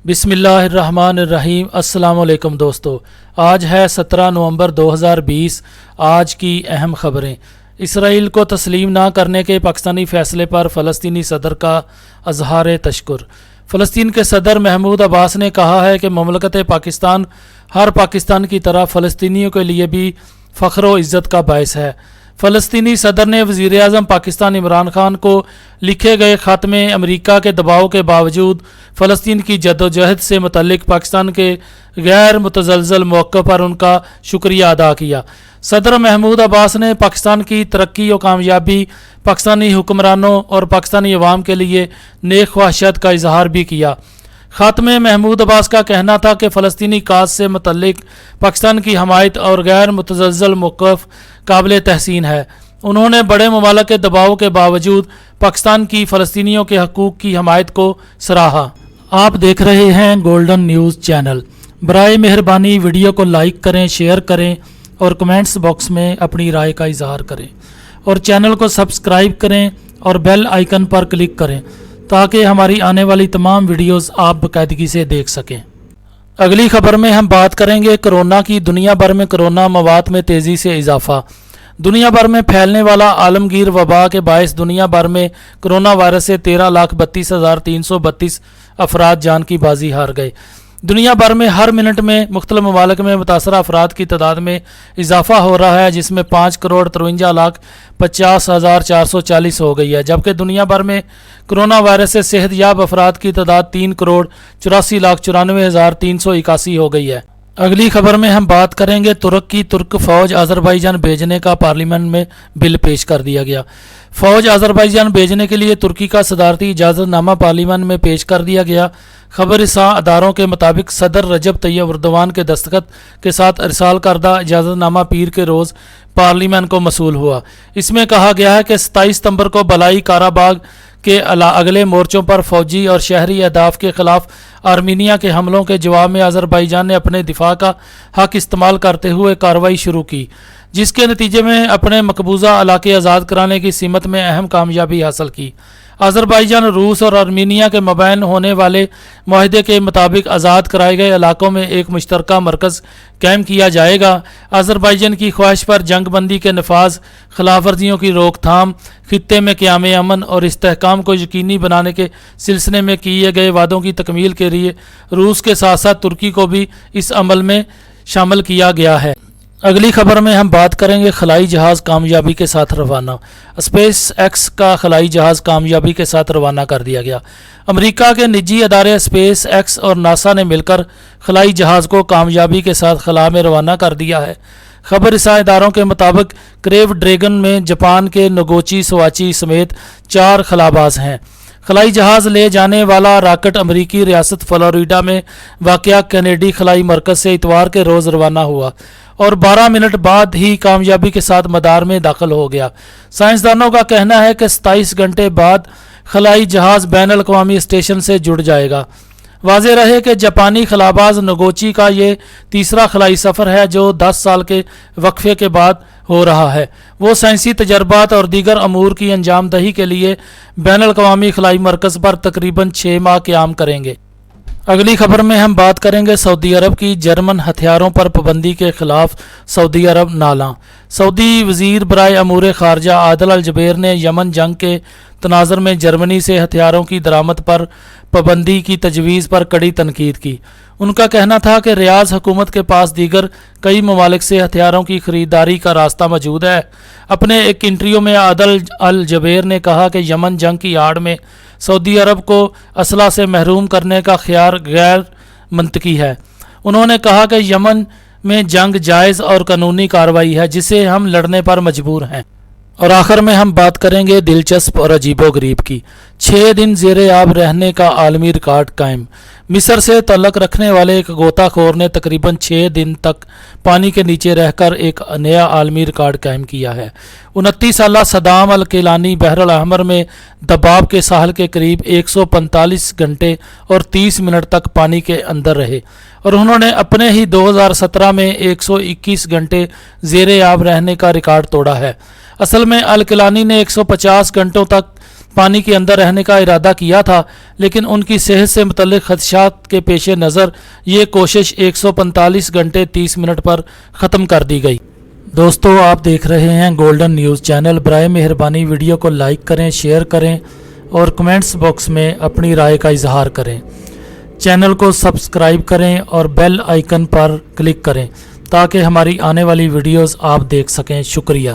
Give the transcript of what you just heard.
بسم اللہ الرحمن الرحیم۔ السلام علیکم دوستو، آج ہے 17 نومبر 2020۔ آج کی اہم خبریں۔ اسرائیل کو تسلیم نہ کرنے کے پاکستانی فیصلے پر فلسطینی صدر کا اظہار تشکر۔ فلسطین کے صدر محمود عباس نے کہا ہے کہ مملکت پاکستان ہر پاکستان کی طرح فلسطینیوں کے لیے بھی فخر و عزت کا باعث ہے۔ فلسطینی صدر نے وزیر اعظم پاکستان عمران خان کو لکھے گئے خط میں امریکہ کے دباؤ کے باوجود فلسطین کی جدوجہد سے متعلق پاکستان کے غیر متزلزل موقع پر ان کا شکریہ ادا کیا۔ صدر محمود عباس نے پاکستان کی ترقی و کامیابی، پاکستانی حکمرانوں اور پاکستانی عوام کے لیے نیک خواہشات کا اظہار بھی کیا۔ خط میں محمود عباس کا کہنا تھا کہ فلسطینی کاز سے متعلق پاکستان کی حمایت اور غیر متزلزل موقف قابل تحسین ہے۔ انہوں نے بڑے ممالک کے دباؤ کے باوجود پاکستان کی فلسطینیوں کے حقوق کی حمایت کو سراہا۔ آپ دیکھ رہے ہیں گولڈن نیوز چینل۔ برائے مہربانی ویڈیو کو لائک کریں، شیئر کریں اور کمنٹس باکس میں اپنی رائے کا اظہار کریں، اور چینل کو سبسکرائب کریں اور بیل آئیکن پر کلک کریں تاکہ ہماری آنے والی تمام ویڈیوز آپ باقاعدگی سے دیکھ سکیں۔ اگلی خبر میں ہم بات کریں گے کورونا کی۔ دنیا بھر میں کورونا موات میں تیزی سے اضافہ۔ دنیا بھر میں پھیلنے والا عالمگیر وبا کے باعث دنیا بھر میں کورونا وائرس سے 13,32,332 افراد جان کی بازی ہار گئے۔ دنیا بھر میں ہر منٹ میں مختلف ممالک میں متاثرہ افراد کی تعداد میں اضافہ ہو رہا ہے، جس میں 5,53,50,440 ہو گئی ہے، جبکہ دنیا بھر میں کورونا وائرس سے صحت یاب افراد کی تعداد 3,84,94,381 ہو گئی ہے۔ اگلی خبر میں ہم بات کریں گے ترک فوج آذربائیجان بھیجنے کا پارلیمنٹ میں بل پیش کر دیا گیا۔ فوج آذربائیجان بھیجنے کے لیے ترکی کا صدارتی اجازت نامہ پارلیمنٹ میں پیش کر دیا گیا۔ خبر رساں اداروں کے مطابق صدر رجب طیب اردوان کے دستخط کے ساتھ ارسال کردہ اجازت نامہ پیر کے روز پارلیمنٹ کو موصول ہوا۔ اس میں کہا گیا ہے کہ 27 ستمبر کو بالائی کاراباغ کے اگلے مورچوں پر فوجی اور شہری اہداف کے خلاف آرمینیا کے حملوں کے جواب میں آذربائیجان نے اپنے دفاع کا حق استعمال کرتے ہوئے کارروائی شروع کی، جس کے نتیجے میں اپنے مقبوضہ علاقے آزاد کرانے کی سمت میں اہم کامیابی حاصل کی۔ آذربائیجان، روس اور آرمینیا کے مابین ہونے والے معاہدے کے مطابق آزاد کرائے گئے علاقوں میں ایک مشترکہ مرکز قائم کیا جائے گا۔ آذربائیجان کی خواہش پر جنگ بندی کے نفاذ، خلاف ورزیوں کی روک تھام، خطے میں قیام امن اور استحکام کو یقینی بنانے کے سلسلے میں کیے گئے وعدوں کی تکمیل کے لیے روس کے ساتھ ساتھ ترکی کو بھی اس عمل میں شامل کیا گیا ہے۔ اگلی خبر میں ہم بات کریں گے خلائی جہاز کامیابی کے ساتھ روانہ۔ اسپیس ایکس کا خلائی جہاز کامیابی کے ساتھ روانہ کر دیا گیا۔ امریکہ کے نجی ادارے اسپیس ایکس اور ناسا نے مل کر خلائی جہاز کو کامیابی کے ساتھ خلا میں روانہ کر دیا ہے۔ خبر رساں اداروں کے مطابق کریو ڈریگن میں جاپان کے نوگوچی سواچی سمیت 4 خلاباز ہیں۔ خلائی جہاز لے جانے والا راکٹ امریکی ریاست فلوریڈا میں واقع کینیڈی خلائی مرکز سے اتوار کے روز روانہ ہوا اور 12 منٹ بعد ہی کامیابی کے ساتھ مدار میں داخل ہو گیا۔ سائنسدانوں کا کہنا ہے کہ 27 گھنٹے بعد خلائی جہاز بین الاقوامی اسٹیشن سے جڑ جائے گا۔ واضح رہے کہ جاپانی خلاباز نوگوچی کا یہ تیسرا خلائی سفر ہے جو 10 سال کے وقفے کے بعد ہو رہا ہے۔ وہ سائنسی تجربات اور دیگر امور کی انجام دہی کے لیے بین الاقوامی خلائی مرکز پر تقریباً 6 ماہ قیام کریں گے۔ اگلی خبر میں ہم بات کریں گے سعودی عرب کی۔ جرمن ہتھیاروں پر پابندی کے خلاف سعودی عرب نالاں۔ سعودی وزیر برائے امور خارجہ عادل الجبیر نے یمن جنگ کے تناظر میں جرمنی سے ہتھیاروں کی درآمد پر پابندی کی تجویز پر کڑی تنقید کی۔ ان کا کہنا تھا کہ ریاض حکومت کے پاس دیگر کئی ممالک سے ہتھیاروں کی خریداری کا راستہ موجود ہے۔ اپنے ایک انٹرویو میں عادل الجبیر نے کہا کہ یمن جنگ کی آڑ میں سعودی عرب کو اسلحہ سے محروم کرنے کا خیال غیر منطقی ہے۔ انہوں نے کہا کہ یمن میں جنگ جائز اور قانونی کارروائی ہے جسے ہم لڑنے پر مجبور ہیں۔ اور آخر میں ہم بات کریں گے دلچسپ اور عجیب و غریب کی۔ 6 دن زیر آب رہنے کا عالمی ریکارڈ قائم۔ مصر سے تعلق رکھنے والے ایک غوطہ خور نے تقریباً 6 دن تک پانی کے نیچے رہ کر ایک نیا عالمی ریکارڈ قائم کیا ہے۔ 29 سالہ صدام الکیلانی بحر الاحمر میں دباب کے ساحل کے قریب 145 گھنٹے اور 30 منٹ تک پانی کے اندر رہے، اور انہوں نے اپنے ہی 2017 میں 121 گھنٹے زیر آب رہنے کا ریکارڈ توڑا ہے۔ اصل میں الکیلانی نے 150 گھنٹوں تک پانی کے اندر رہنے کا ارادہ کیا تھا، لیکن ان کی صحت سے متعلق خدشات کے پیش نظر یہ کوشش 145 گھنٹے 30 منٹ پر ختم کر دی گئی۔ دوستو، آپ دیکھ رہے ہیں گولڈن نیوز چینل۔ برائے مہربانی ویڈیو کو لائک کریں، شیئر کریں اور کمنٹس باکس میں اپنی رائے کا اظہار کریں۔ چینل کو سبسکرائب کریں اور بیل آئیکن پر کلک کریں تاکہ ہماری آنے والی ویڈیوز آپ دیکھ سکیں۔ شکریہ۔